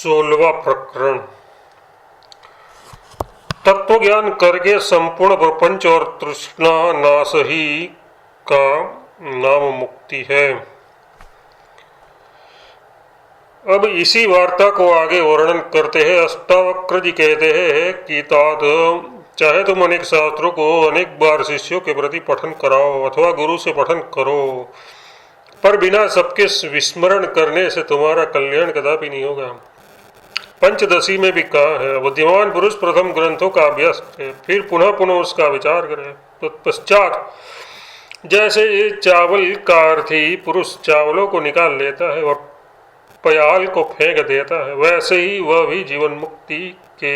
16वां प्रकरण। तत्व ज्ञान करके संपूर्ण प्रपंच और तृष्णा नाश ही का नाम मुक्ति है। अब इसी वार्ता को आगे वर्णन करते हैं। अष्टावक्र जी कहते हैं कि तात चाहे तुम अनेक शास्त्रों को अनेक बार शिष्यों के प्रति पठन कराओ अथवा गुरु से पठन करो, पर बिना सबके विस्मरण करने से तुम्हारा कल्याण कदापि नहीं होगा। पंचदशी में भी कहा है, बुद्धिमान पुरुष प्रथम ग्रंथों का अभ्यास करे, फिर पुनः पुनः उसका विचार करे। तत्पश्चात जैसे ये चावल का अर्थी पुरुष चावलों को निकाल लेता है और प्याल को फेंक देता है, वैसे ही वह भी जीवन मुक्ति के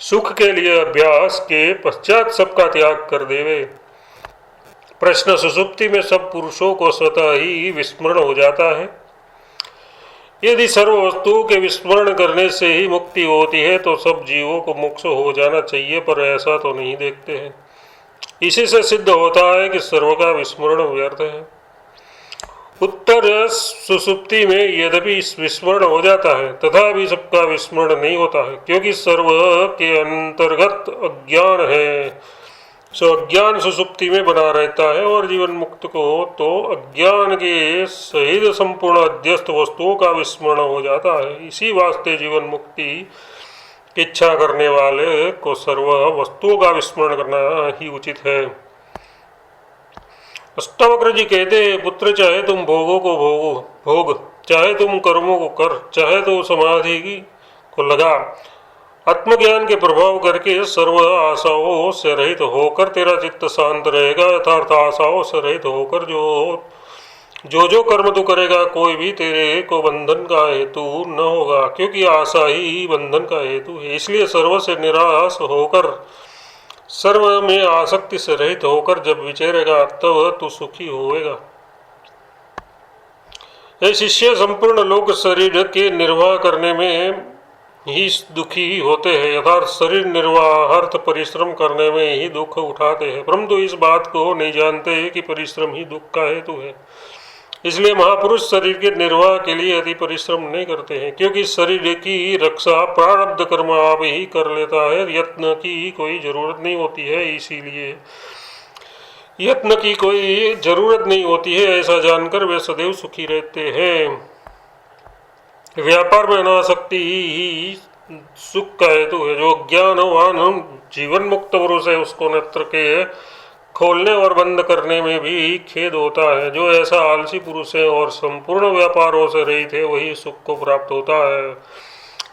सुख के लिए अभ्यास के पश्चात सबका त्याग कर देवे। प्रश्न, सुषुप्ति में सब पुरुषों को स्वतः ही विस्मरण हो जाता है। यदि सर्व वस्तुओं के विस्मरण करने से ही मुक्ति होती है तो सब जीवों को मोक्ष हो जाना चाहिए, पर ऐसा तो नहीं देखते हैं। इसी से सिद्ध होता है कि सर्व का विस्मरण व्यर्थ है। उत्तर सुषुप्ति में यद्यपि विस्मरण हो जाता है तथापि सबका विस्मरण नहीं होता है, क्योंकि सर्व के अंतर्गत अज्ञान है। सो अज्ञान सुषुप्ति में बना रहता है और जीवन मुक्त को तो अज्ञान के सहित संपूर्ण अध्यस्त वस्तुओं का विस्मरण हो जाता है। इसी वास्ते जीवन मुक्ति की इच्छा करने वाले को सर्व वस्तुओं का विस्मरण करना ही उचित है। अष्टावक्र जी कहते हैं, पुत्र चाहे तुम भोगों को भोग, चाहे तुम कर्मों को कर, चाहे तो समाधि को लगा, आत्मज्ञान के प्रभाव करके सर्व आशाओं से रहित होकर तेरा चित्त शांत रहेगा। यथार्थ आशाओं से रहित होकर जो कर्म तू करेगा कोई भी तेरे को बंधन का हेतु न होगा, क्योंकि आशा ही बंधन का हेतु है। इसलिए सर्व से निराश होकर, सर्व में आसक्ति से रहित होकर जब विचरेगा तब तू सुखी होएगा। ये शिष्य संपूर्ण लोक शरीर के निर्वाह करने में ही दुखी होते हैं, यथार्थ शरीर निर्वाहार्थ परिश्रम करने में ही दुख उठाते हैं, परंतु इस बात को नहीं जानते कि परिश्रम ही दुख का हेतु है। इसलिए महापुरुष शरीर के निर्वाह के लिए अति परिश्रम नहीं करते हैं, क्योंकि शरीर की रक्षा प्रारब्ध कर्म आप ही कर लेता है, यत्न की कोई जरूरत नहीं होती है। इसीलिए यत्न की कोई जरूरत नहीं होती है, ऐसा जानकर वे सदैव सुखी रहते हैं। व्यापार में अनासक्ति ही सुख का हेतु है। जो ज्ञानवान जीवन मुक्त पुरुष है उसको नेत्र के खोलने और बंद करने में भी खेद होता है। जो ऐसा आलसी पुरुष है और संपूर्ण व्यापारों से रहित है वही सुख को प्राप्त होता है।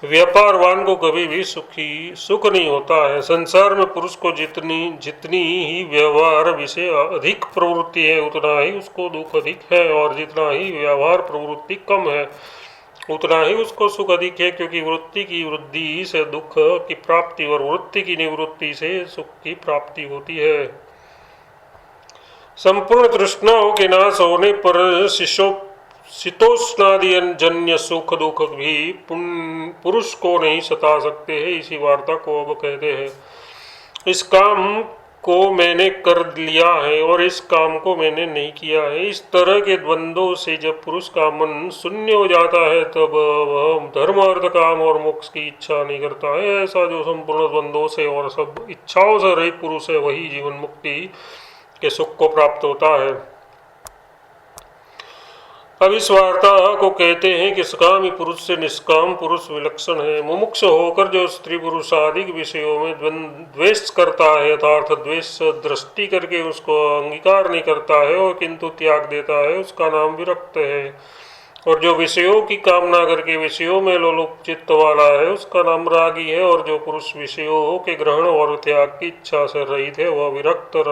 व्यापारवान को कभी भी सुख नहीं होता है। संसार में पुरुष को जितनी ही व्यवहार विषय अधिक प्रवृत्ति है उतना ही उसको दुख अधिक है, और जितना ही व्यवहार प्रवृत्ति कम है उतना ही उसको सुख अधिक है, क्योंकि वृत्ति की वृद्धि से दुख की प्राप्ति और वृत्ति की निवृत्ति से सुख की प्राप्ति होती है। संपूर्ण तृष्णाओं के नाश होने पर शीतोष्णादि जन्य सुख दुख भी पुरुष को नहीं सता सकते हैं। इसी वार्ता को अब कहते हैं, इस काम को मैंने कर लिया है और इस काम को मैंने नहीं किया है। इस तरह के द्वंद्वों से जब पुरुष का मन शून्य हो जाता है तब वह धर्म अर्थ काम और मोक्ष की इच्छा नहीं करता है। ऐसा जो संपूर्ण द्वंद्वों से और सब इच्छाओं से रहित पुरुष है वही जीवन मुक्ति के सुख को प्राप्त होता है। अब इस वार्ता को कहते हैं कि सकामी पुरुष से निष्काम पुरुष विलक्षण है। मुमुक्ष होकर जो स्त्री पुरुष आदि विषयों में द्वेष करता है, अर्थात द्वेष दृष्टि करके उसको अंगीकार नहीं करता है और किंतु त्याग देता है, उसका नाम विरक्त है। और जो विषयों की कामना करके विषयों में लोलुप चित्त वाला है उसका नाम रागी है। और जो पुरुष विषयों के ग्रहण और त्याग की इच्छा से रहित है वह विरक्त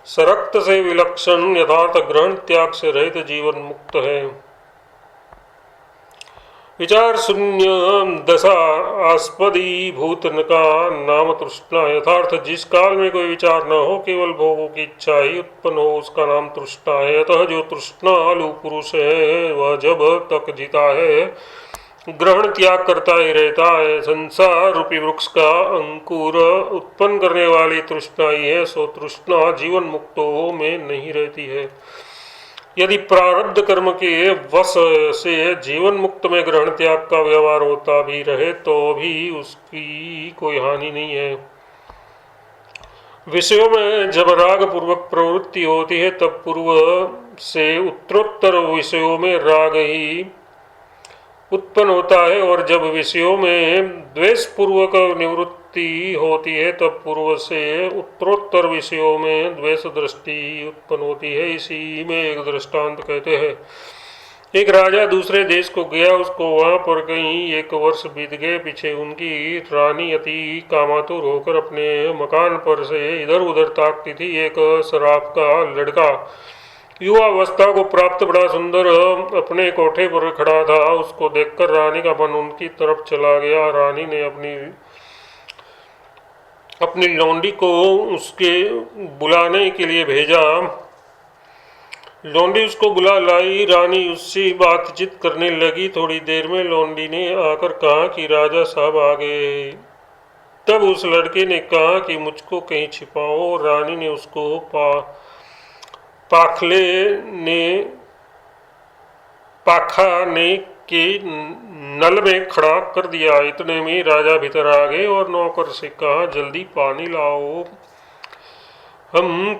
सरक्त से विलक्षण यथार्थ ग्रहण त्याग से रहित जीवन मुक्त है। विचार शून्य दशा आस्पदी भूत का नाम तृष्णा। यथार्थ जिस काल में कोई विचार न हो, केवल भोगों की इच्छा ही उत्पन्न हो, उसका नाम तृष्णा है। अतः जो तृष्णालु पुरुष है वह जब तक जीता है ग्रहण त्याग करता ही रहता है। संसार रूपी वृक्ष का अंकुर उत्पन्न करने वाली तृष्णा ही है, सो तृष्णा जीवन मुक्तों में नहीं रहती है। यदि प्रारब्ध कर्म के वश से जीवन मुक्त में ग्रहण त्याग का व्यवहार होता भी रहे तो भी उसकी कोई हानि नहीं है। विषयों में जब राग पूर्वक प्रवृत्ति होती है तब पूर्व से उत्तरोत्तर विषयों में राग ही उत्पन्न होता है, और जब विषयों में द्वेष पूर्वक निवृत्ति होती है तब पूर्व से उत्तरोत्तर विषयों में द्वेष दृष्टि उत्पन्न होती है। इसी में एक दृष्टांत कहते हैं। एक राजा दूसरे देश को गया, उसको वहां पर कहीं 1 वर्ष बीत गए। पीछे उनकी रानी अति कामातुर होकर अपने मकान पर से इधर उधर ताकती थी। एक शराब का लड़का युवावस्था को प्राप्त बड़ा सुंदर अपने कोठे पर खड़ा था। उसको देखकर रानी का मन उनकी तरफ चला गया। रानी ने अपनी लौंडी को उसके बुलाने के लिए भेजा। लौंडी उसको बुला लाई। रानी उससे बातचीत करने लगी। थोड़ी देर में लौंडी ने आकर कहा कि राजा साहब आ गए। तब उस लड़के ने कहा कि मुझको कहीं छिपाओ। रानी ने उसको पाखाने के नल में खड़ा कर दिया। इतने में राजा भीतर आ गए और नौकर से कहा, जल्दी पानी लाओ, हम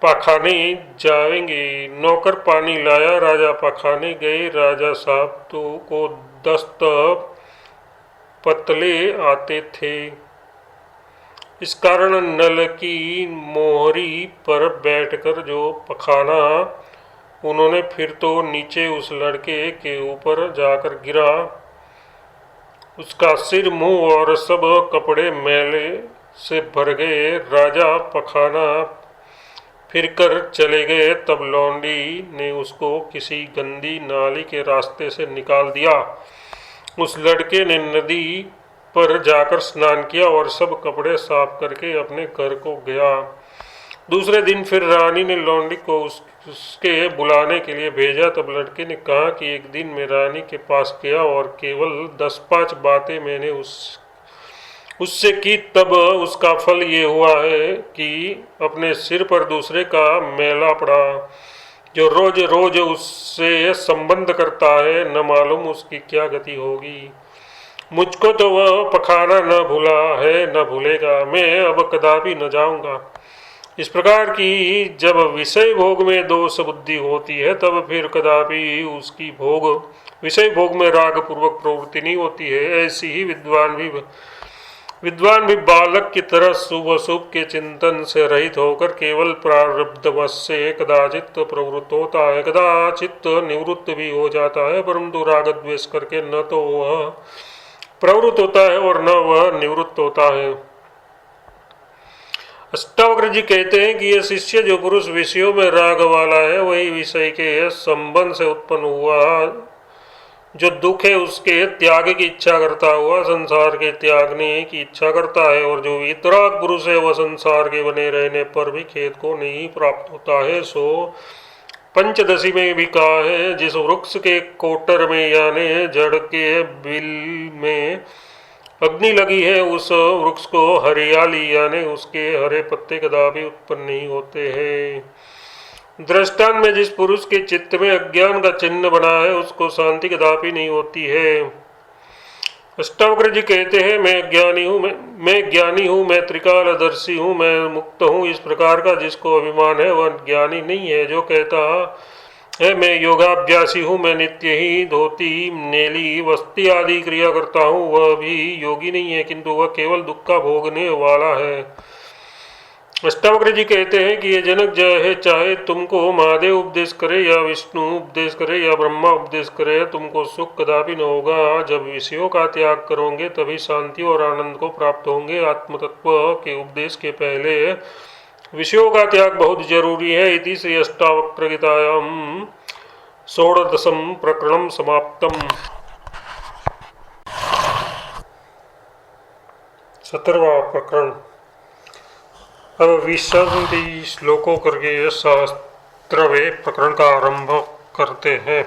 पाखाने जाएंगे। नौकर पानी लाया। राजा पाखाने गए। राजा साहब को दस्त पतले आते थे, इस कारण नल की मोहरी पर बैठकर जो पखाना उन्होंने फिर तो नीचे उस लड़के के ऊपर जाकर गिरा। उसका सिर, मुंह और सब कपड़े मैले से भर गए। राजा पखाना फिर कर चले गए। तब लौंडी ने उसको किसी गंदी नाली के रास्ते से निकाल दिया। उस लड़के ने नदी पर जाकर स्नान किया और सब कपड़े साफ करके अपने घर को गया। दूसरे दिन फिर रानी ने लौंडी को उसके बुलाने के लिए भेजा। तब लड़के ने कहा कि एक दिन मैं रानी के पास गया और केवल 10-5 बातें मैंने उससे की। तब उसका फल ये हुआ है कि अपने सिर पर दूसरे का मैला पड़ा। जो रोज रोज उससे संबंध करता है, न मालूम उसकी क्या गति होगी। मुझको तो वह पखाना न भूला है, न भूलेगा। मैं अब कदापि न जाऊंगा। इस प्रकार की जब विषय भोग में दोष बुद्धि होती है तब फिर कदापि उसकी विषय भोग में राग पूर्वक प्रवृत्ति नहीं होती है। ऐसी ही विद्वान भी बालक की तरह शुभ अशुभ के चिंतन से रहित होकर केवल प्रारब्धवश से कदाचित प्रवृत्त होता है, कदाचित निवृत्त भी हो जाता है, परंतु राग द्वेष करके न तो वह प्रवृत्त होता है और न वह निवृत्त होता है। अष्टावक्र जी कहते हैं कि यह शिष्य जो पुरुष विषयों में राग वाला है वही विषय के संबंध से उत्पन्न हुआ जो दुख है उसके त्याग की इच्छा करता हुआ संसार के त्यागने की इच्छा करता है, और जो वितराग पुरुष है वह संसार के बने रहने पर भी खेद को नहीं प्राप्त होता है। सो पंचदशी में भी कहा है, जिस वृक्ष के कोटर में यानी जड़ के बिल में अग्नि लगी है उस वृक्ष को हरियाली यानी उसके हरे पत्ते कदापि उत्पन्न नहीं होते हैं। दृष्टांत में जिस पुरुष के चित्त में अज्ञान का चिन्ह बना है उसको शांति कदापि नहीं होती है। अष्टावक्र जी कहते हैं, मैं ज्ञानी हूँ, मैं त्रिकालदर्शी हूँ, मैं मुक्त हूँ। इस प्रकार का जिसको अभिमान है वह ज्ञानी नहीं है। जो कहता है मैं योगाभ्यासी हूँ, मैं नित्य ही धोती नेली वस्ती आदि क्रिया करता हूँ, वह भी योगी नहीं है, किंतु वह केवल दुख का भोगने वाला है। अष्टावक्र जी कहते हैं कि ये जनक जय है, चाहे तुमको महादेव उपदेश करे या विष्णु उपदेश करे या ब्रह्मा उपदेश करे, तुमको सुख कदापि न होगा। जब विषयों का त्याग करोगे तभी शांति और आनंद को प्राप्त होंगे। आत्मतत्व के उपदेश के पहले विषयों का त्याग बहुत जरूरी है। इति श्री अष्टावक्र गीतायां 16 प्रकरणं समाप्तम्। 17वां प्रकरण। अब 20 श्लोकों करके 17वें प्रकरण का आरंभ करते हैं।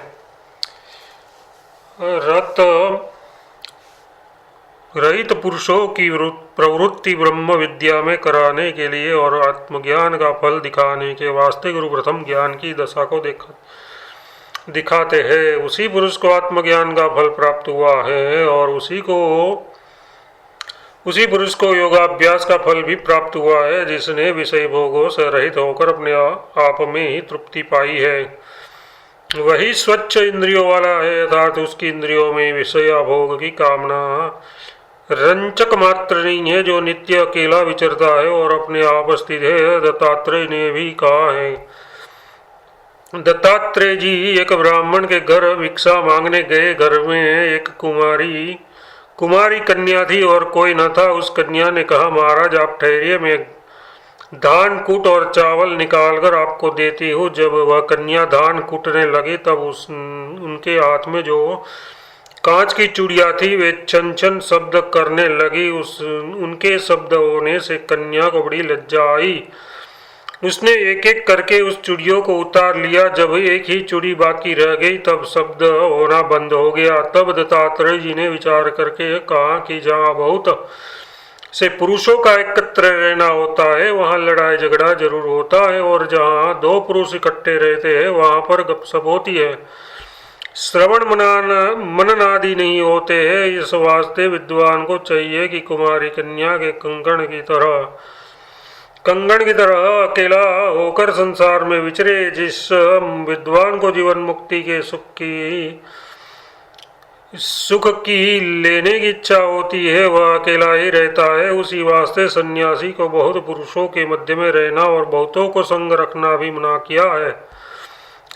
रहित पुरुषों की प्रवृत्ति ब्रह्म विद्या में कराने के लिए और आत्मज्ञान का फल दिखाने के वास्ते गुरु प्रथम ज्ञान की दशा को दिखाते हैं। उसी पुरुष को आत्मज्ञान का फल प्राप्त हुआ है और उसी पुरुष को योगाभ्यास का फल भी प्राप्त हुआ है, जिसने विषय भोगों से रहित होकर अपने आप में ही तृप्ति पाई है। वही स्वच्छ इंद्रियों वाला है, अर्थात उसकी इंद्रियों में विषय भोग की कामना रंचक मात्र नहीं है, जो नित्य अकेला विचरता है और अपने आप स्थित है। दत्तात्रेय ने भी कहा है, दत्तात्रेय जी एक ब्राह्मण के घर भिक्षा मांगने गए। घर में एक कुमारी कन्या थी और कोई न था। उस कन्या ने कहा, महाराज आप ठहरिए, मैं धान कूट और चावल निकालकर आपको देती हूँ। जब वह कन्या धान कूटने लगी तब उनके हाथ में जो कांच की चूड़ियाँ थी वे छन छन शब्द करने लगी। उनके शब्द होने से कन्या को बड़ी लज्जा आई। उसने एक एक करके उस चूड़ियों को उतार लिया। जब एक ही चूड़ी बाकी रह गई तब शब्द होना बंद हो गया। तब दत्तात्रेय जी ने विचार करके कहा कि जहाँ बहुत से पुरुषों का एकत्र रहना होता है वहाँ लड़ाई झगड़ा जरूर होता है, और जहाँ दो पुरुष इकट्ठे रहते हैं वहाँ पर गपशप होती है, श्रवण मनन आदि नहीं होते हैं। इस वास्ते विद्वान को चाहिए कि कुमारी कन्या के कंगन की तरह अकेला होकर संसार में विचरे। जिस विद्वान को जीवन मुक्ति के सुख की लेने की इच्छा होती है वह अकेला ही रहता है। उसी वास्ते सन्यासी को बहुत पुरुषों के मध्य में रहना और बहुतों को संग रखना भी मना किया है।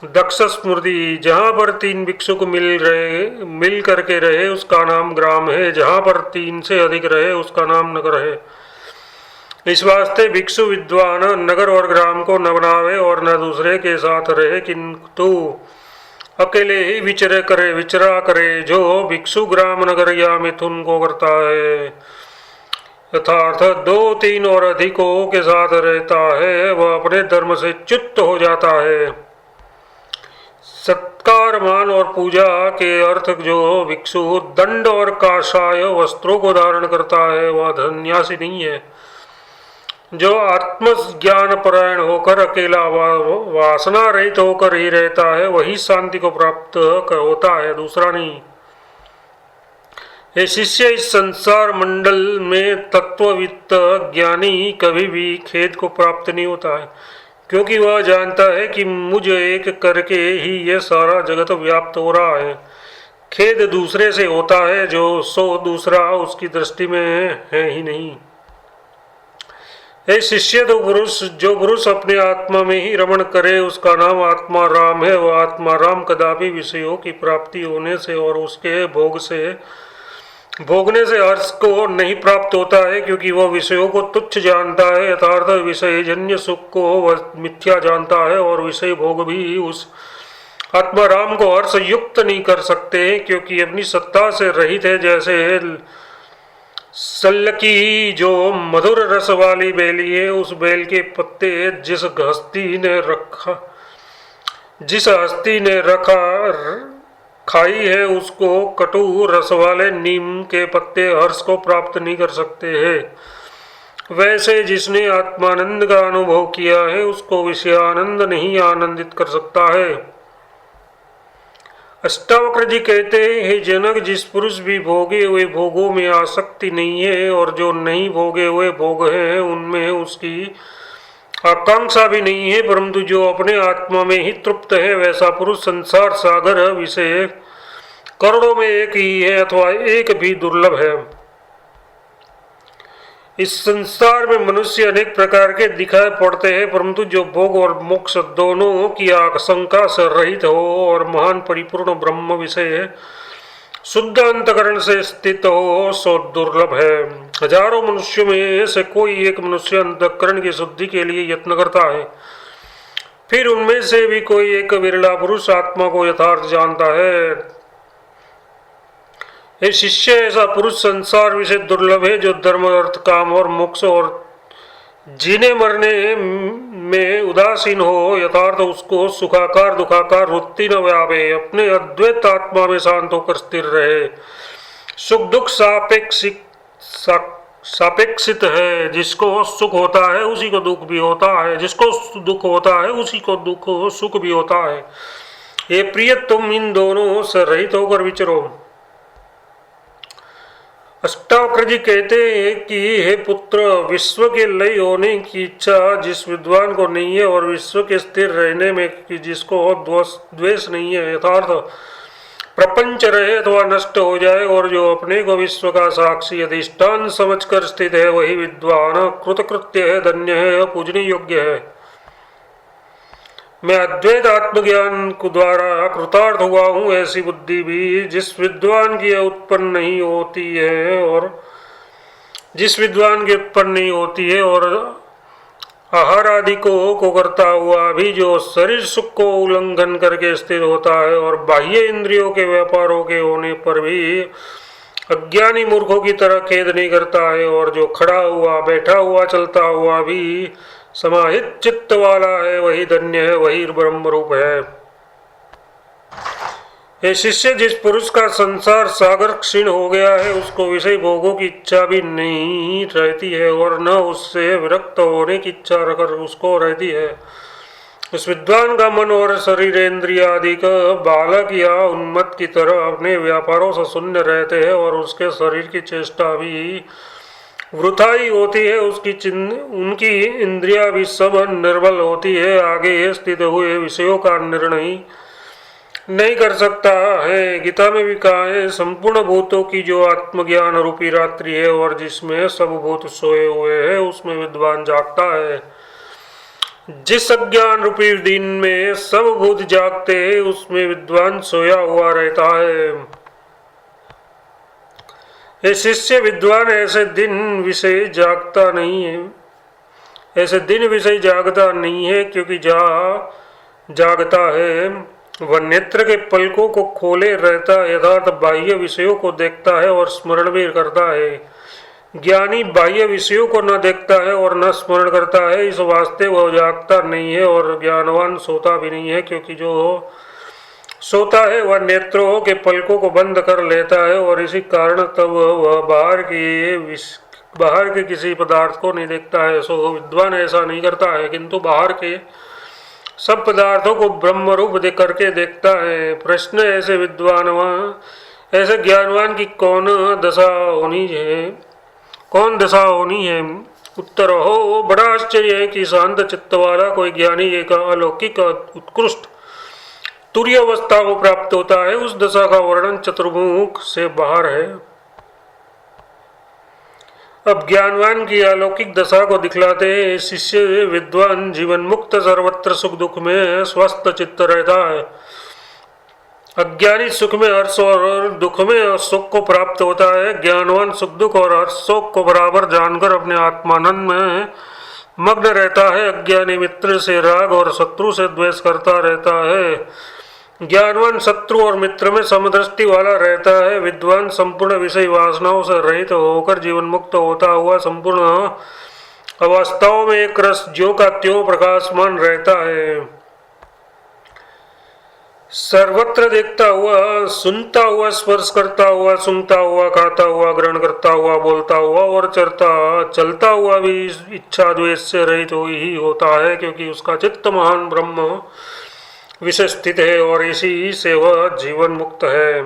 दक्ष स्मृति, जहाँ पर 3 भिक्षुक मिल करके रहे उसका नाम ग्राम है, जहाँ पर 3 से अधिक रहे उसका नाम नगर है। इस वास्ते भिक्षु विद्वान नगर और ग्राम को न बनावे और न दूसरे के साथ रहे, किंतु अकेले ही विचरा करे। जो भिक्षु ग्राम नगर या मिथुन को करता है, अर्थात 2, 3 और अधिकों के साथ रहता है, वह अपने धर्म से च्युत हो जाता है। सत्कार, मान और पूजा के अर्थ जो भिक्षु दंड और काषाय वस्त्रों को धारण करता है वह सन्यासी नहीं है। जो आत्मज्ञान परायण होकर अकेला वासना रहित होकर ही रहता है वही शांति को प्राप्त होता है, दूसरा नहीं। ये शिष्य इस संसार मंडल में तत्ववित्त ज्ञानी कभी भी खेद को प्राप्त नहीं होता है, क्योंकि वह जानता है कि मुझ एक करके ही यह सारा जगत व्याप्त हो रहा है। खेद दूसरे से होता है, जो दूसरा उसकी दृष्टि में है ही नहीं। हे शिष्य, जो पुरुष अपने आत्मा में ही रमण करे उसका नाम आत्मा राम है। वह आत्मा राम कदापि विषयों की प्राप्ति होने से और उसके भोगने से हर्ष को नहीं प्राप्त होता है, क्योंकि वह विषयों को तुच्छ जानता है। यथार्थ विषयजन्य सुख को वह मिथ्या जानता है और विषय भोग भी उस आत्मा राम को हर्ष युक्त नहीं कर सकते, क्योंकि अपनी सत्ता से रहित है। जैसे सल्लकी जो मधुर रस वाली बेली है, उस बेल के पत्ते जिस हस्ती ने खाई है उसको कटु रस वाले नीम के पत्ते हर्ष को प्राप्त नहीं कर सकते हैं। वैसे जिसने आत्मानंद का अनुभव किया है उसको विषयानंद नहीं आनंदित कर सकता है। अष्टावक्र जी कहते हैं, हे जनक, जिस पुरुष भी भोगे हुए भोगों में आसक्ति नहीं है और जो नहीं भोगे हुए भोग हैं उनमें उसकी आकांक्षा भी नहीं है, परंतु जो अपने आत्मा में ही तृप्त है वैसा पुरुष संसार सागर विषय करोड़ों में एक ही है अथवा एक भी दुर्लभ है। इस संसार में मनुष्य अनेक प्रकार के दिखाई पड़ते हैं, परंतु जो भोग और मोक्ष दोनों की आशंका से रहित हो और महान परिपूर्ण ब्रह्म विषय शुद्ध अंतकरण से स्थित हो सो दुर्लभ है। हजारों मनुष्यों में से कोई एक मनुष्य अंतकरण की शुद्धि के लिए यत्न करता है, फिर उनमें से भी कोई एक विरला पुरुष आत्मा को यथार्थ जानता है। हे शिष्य, ऐसा पुरुष संसार विषय दुर्लभ है जो धर्म अर्थ काम और मोक्ष और जीने मरने में उदासीन हो। यथार्थ उसको सुखाकार दुखाकार वृत्ति न व्यापे, अपने अद्वैत आत्मा में शांत होकर स्थिर रहे। सुख दुख सापेक्षिक सापेक्षित है। जिसको सुख होता है उसी को दुख भी होता है, जिसको दुख होता है उसी को दुख सुख भी होता है। ये प्रिय, तुम इन दोनों से रहित होकर विचरो। अष्टावक्र जी कहते हैं कि हे पुत्र, विश्व के लय होने की इच्छा जिस विद्वान को नहीं है और विश्व के स्थिर रहने में जिसको द्वेष नहीं है, यथार्थ प्रपंच रहे अथवा नष्ट हो जाए और जो अपने को विश्व का साक्षी अधिष्ठान समझकर स्थित है, वही विद्वान कृतकृत्य है, धन्य है, पूजनीय योग्य है। मैं अद्वैत आत्मज्ञान को द्वारा कृतार्थ हुआ हूँ, ऐसी बुद्धि भी जिस विद्वान की उत्पन्न नहीं होती है और आहार आदि को करता हुआ भी जो शरीर सुख को उल्लंघन करके स्थिर होता है और बाह्य इंद्रियों के व्यापारों के होने पर भी अज्ञानी मूर्खों की तरह खेद नहीं करता है और जो खड़ा हुआ, बैठा हुआ, चलता हुआ भी समाहित चित्त वाला है, वही धन्य है, वही ब्रह्म रूप है। ये शिष्य, जिस पुरुष का संसार सागर क्षीण हो गया है, उसको विषय भोगों की इच्छा भी नहीं रहती है और न उससे विरक्त होने की इच्छा रखकर उसको रहती है। उस विद्वान का मन और शरीर इंद्रिय आदि का बालक या उन्मत्त की तरह अपने व्यापारों से शून्य रहते हैं और उसके शरीर की चेष्टा भी वृथा ही होती है। उनकी इंद्रिया भी सब निर्बल होती है, आगे स्थित हुए विषयों का निर्णय नहीं कर सकता है। गीता में भी कहा है, संपूर्ण भूतों की जो आत्मज्ञान रूपी रात्रि है और जिसमें सब भूत सोए हुए हैं, उसमें विद्वान जागता है। जिस अज्ञान रूपी दिन में सब भूत जागते हैं, उसमें विद्वान सोया हुआ रहता है। ये शिष्य, विद्वान ऐसे दिन विषय जागता नहीं है, क्योंकि जागता है वह नेत्र के पलकों को खोले रहता, यथार्थ बाह्य विषयों को देखता है और स्मरण भी करता है। ज्ञानी बाह्य विषयों को न देखता है और न स्मरण करता है, इस वास्ते वह जागता नहीं है और ज्ञानवान सोता भी नहीं है, क्योंकि जो सोता है वह नेत्रों के पलकों को बंद कर लेता है और इसी कारण तब वह बाहर के किसी पदार्थ को नहीं देखता है। सो विद्वान ऐसा नहीं करता है, किंतु बाहर के सब पदार्थों को ब्रह्म रूप देख करके देखता है। प्रश्न, ऐसे ज्ञानवान की कौन दशा होनी है? उत्तर, हो बड़ा आश्चर्य है कि शांत चित्त वाला कोई ज्ञानी एक अलौकिक उत्कृष्ट तुरीय अवस्था को प्राप्त होता है। उस दशा का वर्णन चतुर्मुख से बाहर है। अब ज्ञानवान की अलौकिक दशा को दिखलाते हैं। शिष्य, विद्वान जीवन मुक्त सर्वत्र सुख दुख में स्वस्थ चित्त रहता है। अज्ञानी सुख में हर्ष और दुख में सुख को प्राप्त होता है। ज्ञानवान सुख दुख और हर्ष शोक को बराबर जानकर अपने आत्मानंद में मग्न रहता है। अज्ञानी मित्र से राग और शत्रु से द्वेष करता रहता है। ज्ञानवान शत्रु और मित्र में समदृष्टि वाला रहता है। विद्वान संपूर्ण विषय वासनाओं से रहित होकर जीवन मुक्त होता हुआ संपूर्ण अवस्थाओं में एक रस ज्यों का त्यों प्रकाशमान रहता है। सर्वत्र देखता हुआ, सुनता हुआ, स्पर्श करता हुआ, सूंघता हुआ, खाता हुआ, ग्रहण करता हुआ, बोलता हुआ और चलता हुआ भी इच्छा द्वेष से रहित ही होता है, क्योंकि उसका चित्त महान ब्रह्म विषय स्थित है और इसी से वह जीवन मुक्त है।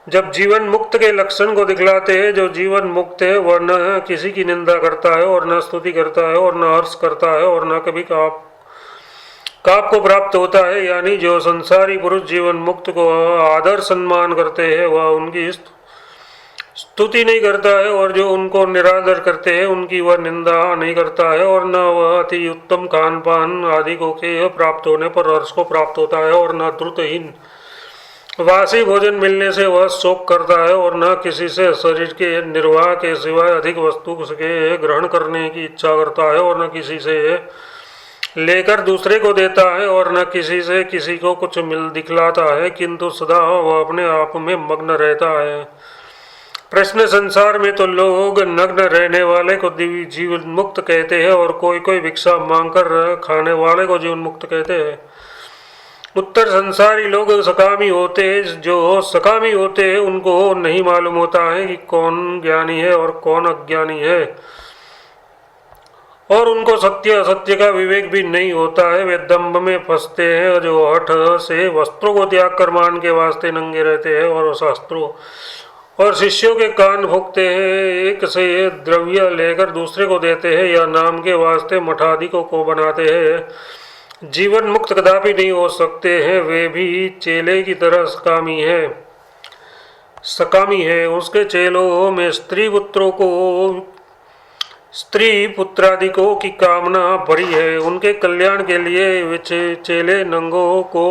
जब जीवन मुक्त के लक्षण को दिखलाते हैं, जो जीवन मुक्त है वह न किसी की निंदा करता है और न स्तुति करता है और न हर्ष करता है और न कभी काप को प्राप्त होता है। यानी जो संसारी पुरुष जीवन मुक्त को आदर सम्मान करते हैं, वह उनकी स्तुति नहीं करता है और जो उनको निरादर करते हैं उनकी वह निंदा नहीं करता है और न वह अति उत्तम खान पान आदि को के प्राप्त होने पर हर्ष को प्राप्त होता है और न द्रुतहीन वासी भोजन मिलने से वह शोक करता है और न किसी से शरीर के निर्वाह के सिवाय अधिक वस्तु के ग्रहण करने की इच्छा करता है और न किसी से लेकर दूसरे को देता है और न किसी से किसी को कुछ दिखलाता है, किंतु सदा वह अपने आप में मग्न रहता है। प्रश्न, संसार में तो लोग नग्न रहने वाले को जीवन मुक्त कहते हैं और कोई भिक्षा मांगकर खाने वाले को जीवन मुक्त कहते हैं। उत्तर संसारी लोग सकामी होते, जो सकामी होते हैं उनको नहीं मालूम होता है कि कौन ज्ञानी है और कौन अज्ञानी है, और उनको सत्य असत्य का विवेक भी नहीं होता है। वे दंभ में फंसते हैं, जो हठ से वस्त्रों को त्याग कर मान के वास्ते नंगे रहते हैं और शास्त्रों और शिष्यों के कान भोगते हैं। एक से द्रव्य लेकर दूसरे को देते हैं या नाम के वास्ते मठाधिकों को बनाते हैं। जीवन मुक्त कदापि नहीं हो सकते हैं, वे भी चेले की तरह सकामी है। उसके चेलों में स्त्री पुत्रादिकों की कामना भरी है। उनके कल्याण के लिए वे चेले नंगों को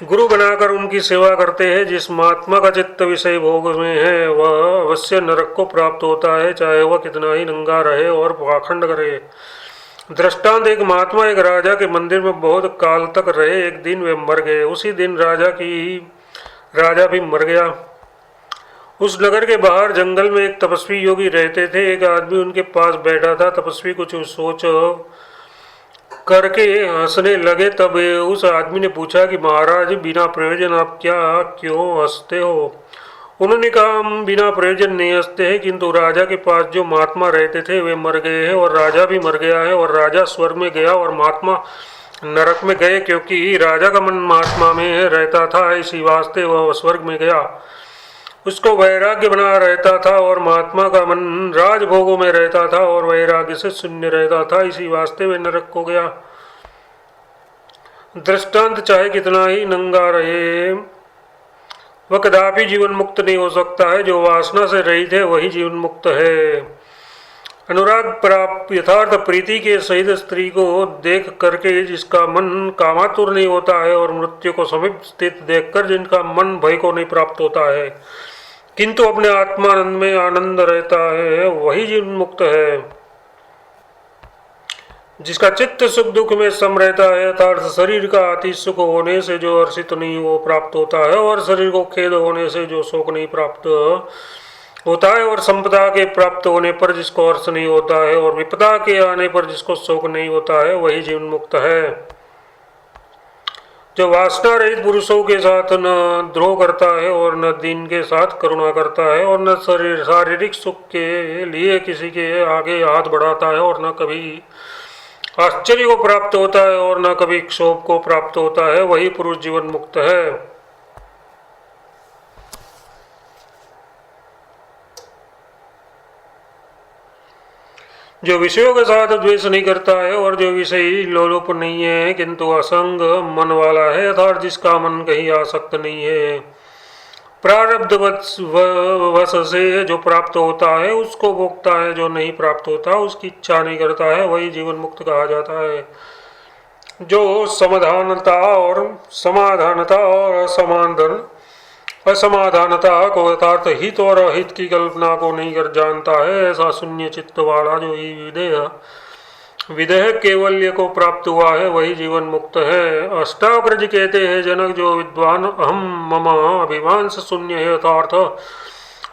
गुरु बनाकर उनकी सेवा करते हैं। जिस महात्मा का चित्त विषय भोग में है वह अवश्य नरक को प्राप्त होता है, चाहे वह कितना ही नंगा रहे और पाखंड करे। दृष्टांत, एक महात्मा एक राजा के मंदिर में बहुत काल तक रहे। एक दिन वे मर गए। उसी दिन राजा भी मर गया। उस नगर के बाहर जंगल में एक तपस्वी योगी रहते थे। एक आदमी उनके पास बैठा था। तपस्वी कुछ सोच करके हंसने लगे। तब उस आदमी ने पूछा कि महाराज, बिना प्रयोजन आप क्यों हंसते हो? उन्होंने कहा, हम बिना प्रयोजन नहीं हंसते हैं, किंतु राजा के पास जो महात्मा रहते थे वे मर गए हैं और राजा भी मर गया है, और राजा स्वर्ग में गया और महात्मा नरक में गए, क्योंकि राजा का मन महात्मा में रहता था, इसी वास्ते वह स्वर्ग में गया। उसको वैराग्य बना रहता था और महात्मा का मन राजभोगों में रहता था और वैराग्य से शून्य रहता था, इसी वास्ते वे नरक को गया। दृष्टांत, चाहे कितना ही नंगा रहे वह कदापि जीवन मुक्त नहीं हो सकता है। जो वासना से रहित है वही जीवन मुक्त है। अनुराग प्राप्त यथार्थ प्रीति के सहित स्त्री को देख करके जिसका मन कामातुर नहीं होता है, और मृत्यु को समीप स्थित देखकर जिनका मन भय को नहीं प्राप्त होता है, किंतु अपने आत्मानंद में आनंद रहता है, वही जीवन मुक्त है। जिसका चित्त सुख दुख में सम रहता है, अर्थात शरीर का अति सुख होने से जो हर्षित नहीं वो प्राप्त होता है, और शरीर को खेद होने से जो शोक नहीं प्राप्त होता है, और संपदा के प्राप्त होने पर जिसको हर्ष नहीं होता है, और विपदा के आने पर जिसको शोक नहीं होता है, वही जीवन मुक्त है। जो वासना रहित पुरुषों के साथ न द्रोह करता है और न दीन के साथ करुणा करता है, और न शारीरिक सुख के लिए किसी के आगे हाथ बढ़ाता है, और न कभी आश्चर्य को प्राप्त होता है और न कभी क्षोभ को प्राप्त होता है, वही पुरुष जीवन मुक्त है। जो विषयों के साथ द्वेष नहीं करता है और जो विषयी लोलुप नहीं है किंतु असंग मन वाला है, अर्थात जिसका मन कहीं आसक्त नहीं है, प्रारब्ध वश से जो प्राप्त होता है उसको भोगता है, जो नहीं प्राप्त होता उसकी इच्छा नहीं करता है, वही जीवन मुक्त कहा जाता है। जो समाधानता और असमाधानता को यथार्थ हित और अहित की कल्पना को नहीं कर जानता है, ऐसा शून्य चित्त वाला जो ही विदेह केवल्य को प्राप्त हुआ है, वही जीवन मुक्त है। अष्टावक्रज कहते हैं, जनक, जो विद्वान अहम मम अभिमान से शून्य है, यथार्थ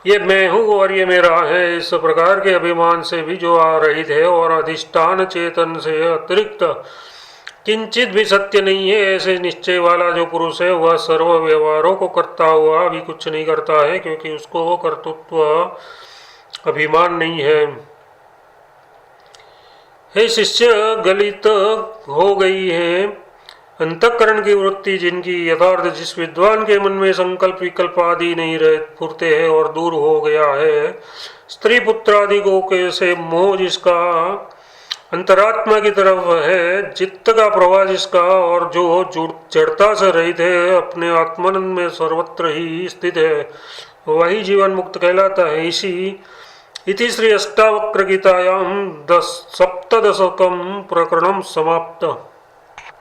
ये मैं हूँ और ये मेरा है, इस प्रकार के अभिमान से भी जो आ रहित है और अधिष्ठान चेतन से अतिरिक्त किंचित भी सत्य नहीं है, ऐसे निश्चय वाला जो पुरुष है वह सर्व व्यवहारों को करता हुआ भी कुछ नहीं करता है, क्योंकि उसको कर्तृत्व अभिमान नहीं है। हे शिष्य, गलित हो गई है अंतःकरण की वृत्ति जिनकी, यथार्थ जिस विद्वान के मन में संकल्प विकल्प आदि नहीं रह फुरते हैं और दूर हो गया है, स्त्री पुत्र आदि को कैसे मोह जिसका अंतरात्मा की तरफ है, चित्त का प्रवाह जिसका और जो जड़ता से रहित है, अपने आत्मानंद में सर्वत्र ही स्थित है, वही जीवन मुक्त कहलाता है। इति श्री अष्टावक्र गीतायां 17 प्रकरणं समाप्त।